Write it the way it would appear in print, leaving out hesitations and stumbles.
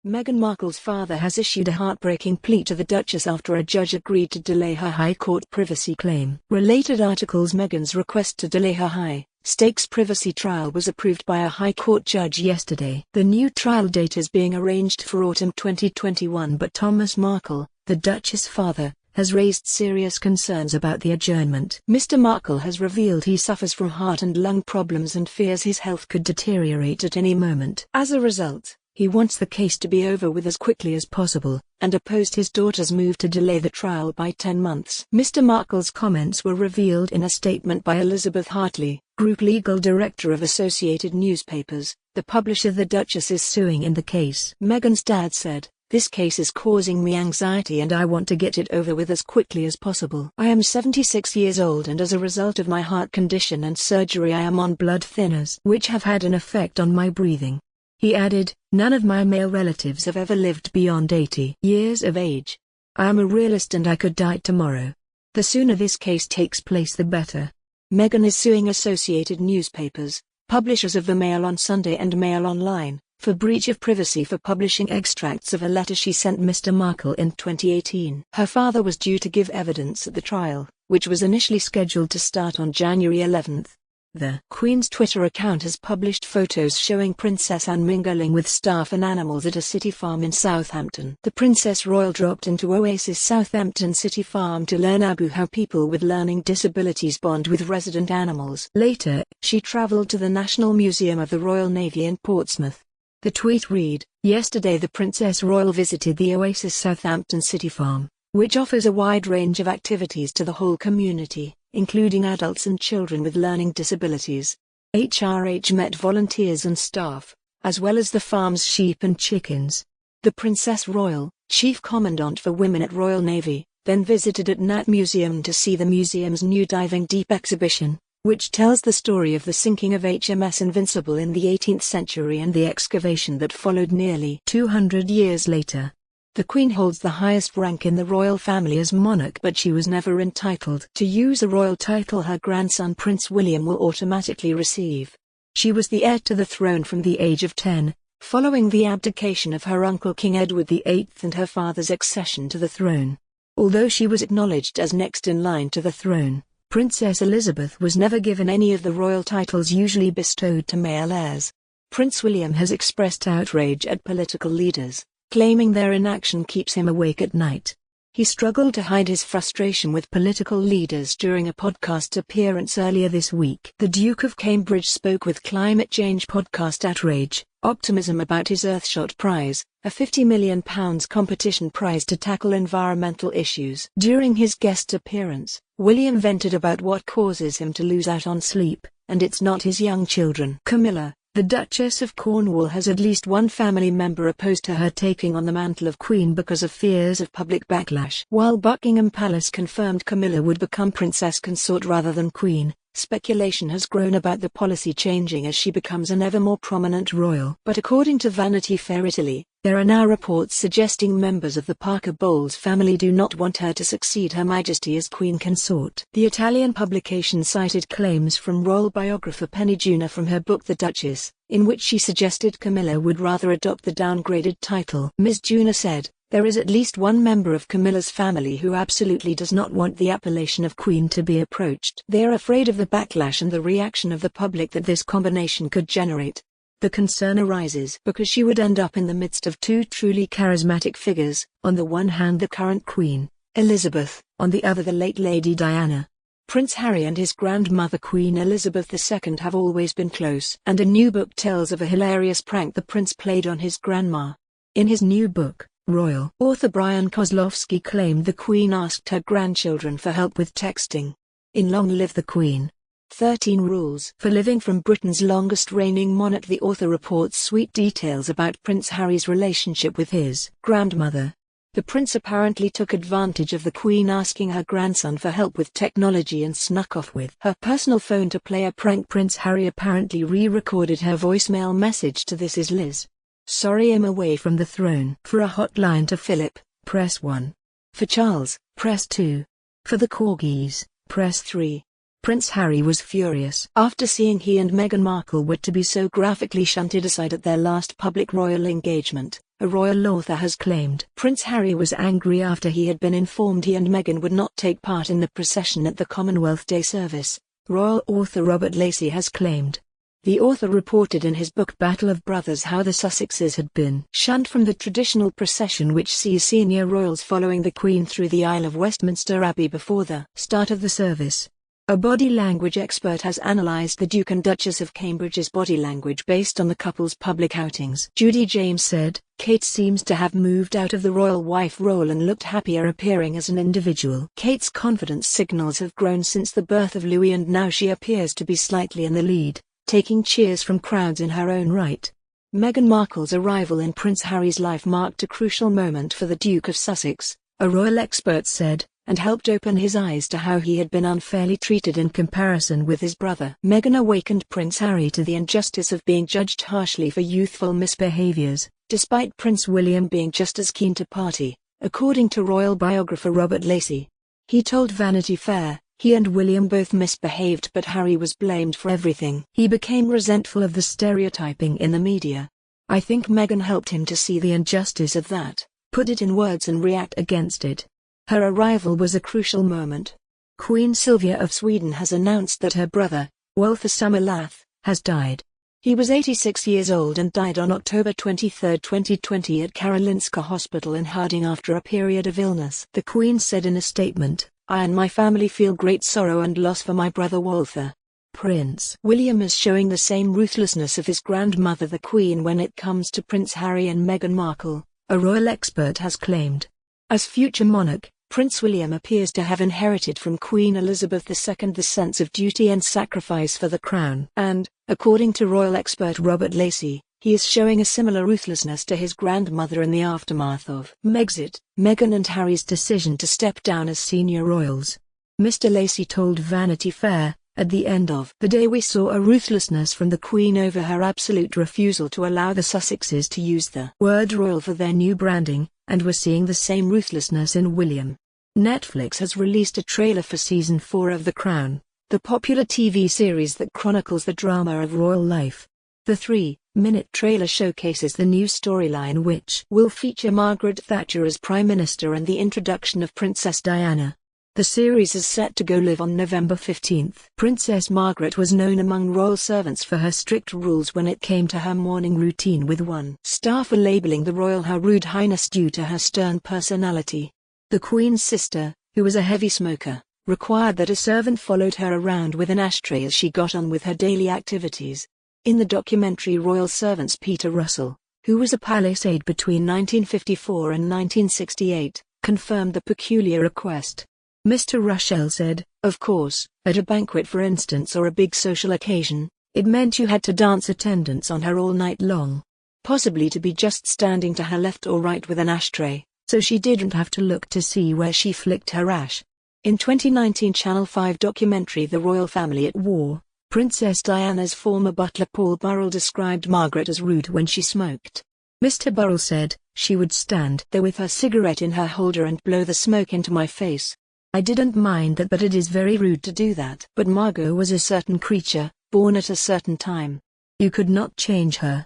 Meghan Markle's father has issued a heartbreaking plea to the Duchess after a judge agreed to delay her High Court privacy claim. Related articles: Meghan's request to delay her high-stakes privacy trial was approved by a High Court judge yesterday. The new trial date is being arranged for autumn 2021, but Thomas Markle, the Duchess' father, has raised serious concerns about the adjournment. Mr. Markle has revealed he suffers from heart and lung problems and fears his health could deteriorate at any moment. As a result, he wants the case to be over with as quickly as possible, and opposed his daughter's move to delay the trial by 10 months. Mr. Markle's comments were revealed in a statement by Elizabeth Hartley, Group Legal Director of Associated Newspapers, the publisher the Duchess is suing in the case. Meghan's dad said, "This case is causing me anxiety and I want to get it over with as quickly as possible. I am 76 years old and as a result of my heart condition and surgery I am on blood thinners, which have had an effect on my breathing." He added, "None of my male relatives have ever lived beyond 80 years of age. I am a realist and I could die tomorrow. The sooner this case takes place the better." Meghan is suing Associated Newspapers, publishers of the Mail on Sunday and Mail Online, for breach of privacy for publishing extracts of a letter she sent Mr. Markle in 2018. Her father was due to give evidence at the trial, which was initially scheduled to start on January 11. The Queen's Twitter account has published photos showing Princess Anne mingling with staff and animals at a city farm in Southampton. The Princess Royal dropped into Oasis Southampton City Farm to learn how people with learning disabilities bond with resident animals. Later, she travelled to the National Museum of the Royal Navy in Portsmouth. The tweet read, "Yesterday the Princess Royal visited the Oasis Southampton City Farm, which offers a wide range of activities to the whole community, including adults and children with learning disabilities. HRH met volunteers and staff, as well as the farm's sheep and chickens." The Princess Royal, Chief Commandant for Women at Royal Navy, then visited at Nat Museum to see the museum's new Diving Deep exhibition, which tells the story of the sinking of HMS Invincible in the 18th century and the excavation that followed nearly 200 years later. The Queen holds the highest rank in the royal family as monarch, but she was never entitled to use a royal title her grandson Prince William will automatically receive. She was the heir to the throne from the age of 10, following the abdication of her uncle King Edward VIII and her father's accession to the throne. Although she was acknowledged as next in line to the throne, Princess Elizabeth was never given any of the royal titles usually bestowed to male heirs. Prince William has expressed outrage at political leaders, claiming their inaction keeps him awake at night. He struggled to hide his frustration with political leaders during a podcast appearance earlier this week. The Duke of Cambridge spoke with climate change podcast Outrage, Optimism about his Earthshot Prize, a £50 million competition prize to tackle environmental issues. During his guest appearance, William vented about what causes him to lose out on sleep, and it's not his young children. Camilla, the Duchess of Cornwall, has at least one family member opposed to her taking on the mantle of Queen because of fears of public backlash. While Buckingham Palace confirmed Camilla would become Princess Consort rather than Queen, speculation has grown about the policy changing as she becomes an ever more prominent royal. But according to Vanity Fair Italy, there are now reports suggesting members of the Parker Bowles family do not want her to succeed Her Majesty as Queen Consort. The Italian publication cited claims from royal biographer Penny Junor from her book The Duchess, in which she suggested Camilla would rather adopt the downgraded title. Ms. Junor said, "There is at least one member of Camilla's family who absolutely does not want the appellation of Queen to be approached. They are afraid of the backlash and the reaction of the public that this combination could generate. The concern arises because she would end up in the midst of two truly charismatic figures, on the one hand the current Queen, Elizabeth, on the other the late Lady Diana. Prince Harry and his grandmother Queen Elizabeth II have always been close." And a new book tells of a hilarious prank the prince played on his grandma. In his new book, royal author Brian Kozlowski claimed the Queen asked her grandchildren for help with texting. In Long Live the Queen, 13 Rules for Living from Britain's longest reigning monarch, the author reports sweet details about Prince Harry's relationship with his grandmother. The prince apparently took advantage of the Queen asking her grandson for help with technology and snuck off with her personal phone to play a prank. Prince Harry apparently re-recorded her voicemail message to "This is Liz. Sorry I'm away from the throne." For a hotline to Philip, press 1. For Charles, press 2. For the Corgis, press 3. Prince Harry was furious after seeing he and Meghan Markle were to be so graphically shunted aside at their last public royal engagement. a royal author has claimed. Prince Harry was angry after he had been informed he and Meghan would not take part in the procession at the Commonwealth Day service, royal author Robert Lacey has claimed. The author reported in his book Battle of Brothers how the Sussexes had been shunned from the traditional procession which sees senior royals following the Queen through the aisle of Westminster Abbey before the start of the service. A body language expert has analysed the Duke and Duchess of Cambridge's body language based on the couple's public outings. Judy James said, "Kate seems to have moved out of the royal wife role and looked happier appearing as an individual. Kate's confidence signals have grown since the birth of Louis and now she appears to be slightly in the lead, taking cheers from crowds in her own right." Meghan Markle's arrival in Prince Harry's life marked a crucial moment for the Duke of Sussex, a royal expert said, and helped open his eyes to how he had been unfairly treated in comparison with his brother. Meghan awakened Prince Harry to the injustice of being judged harshly for youthful misbehaviors, despite Prince William being just as keen to party, according to royal biographer Robert Lacey. He told Vanity Fair, "He and William both misbehaved but Harry was blamed for everything. He became resentful of the stereotyping in the media. I think Meghan helped him to see the injustice of that, put it in words and react against it." Her arrival was a crucial moment. Queen Sylvia of Sweden has announced that her brother, Walter Sommerlath, has died. He was 86 years old and died on October 23, 2020 at Karolinska Hospital in Harding after a period of illness. The Queen said in a statement, "I and my family feel great sorrow and loss for my brother Walter." Prince William is showing the same ruthlessness of his grandmother the Queen when it comes to Prince Harry and Meghan Markle, a royal expert has claimed. As future monarch, Prince William appears to have inherited from Queen Elizabeth II the sense of duty and sacrifice for the crown. And, according to royal expert Robert Lacey, he is showing a similar ruthlessness to his grandmother in the aftermath of Megxit, Meghan and Harry's decision to step down as senior royals. Mr. Lacey told Vanity Fair, "At the end of the day we saw a ruthlessness from the Queen over her absolute refusal to allow the Sussexes to use the word royal for their new branding, and we're seeing the same ruthlessness in William." Netflix has released a trailer for Season 4 of The Crown, the popular TV series that chronicles the drama of royal life. The 3-minute trailer showcases the new storyline which will feature Margaret Thatcher as Prime Minister and the introduction of Princess Diana. The series is set to go live on November 15. Princess Margaret was known among royal servants for her strict rules when it came to her morning routine, with one staffer labeling the royal Her Rude Highness due to her stern personality. The Queen's sister, who was a heavy smoker, required that a servant followed her around with an ashtray as she got on with her daily activities. In the documentary Royal Servants, Peter Russell, who was a palace aide between 1954 and 1968, confirmed the peculiar request. Mr. Russell said, "Of course, at a banquet for instance or a big social occasion, it meant you had to dance attendance on her all night long. Possibly to be just standing to her left or right with an ashtray, so she didn't have to look to see where she flicked her ash." In 2019 Channel 5 documentary The Royal Family at War, Princess Diana's former butler Paul Burrell described Margaret as rude when she smoked. Mr. Burrell said, "She would stand there with her cigarette in her holder and blow the smoke into my face. I didn't mind that, but it is very rude to do that. But Margot was a certain creature, born at a certain time. You could not change her."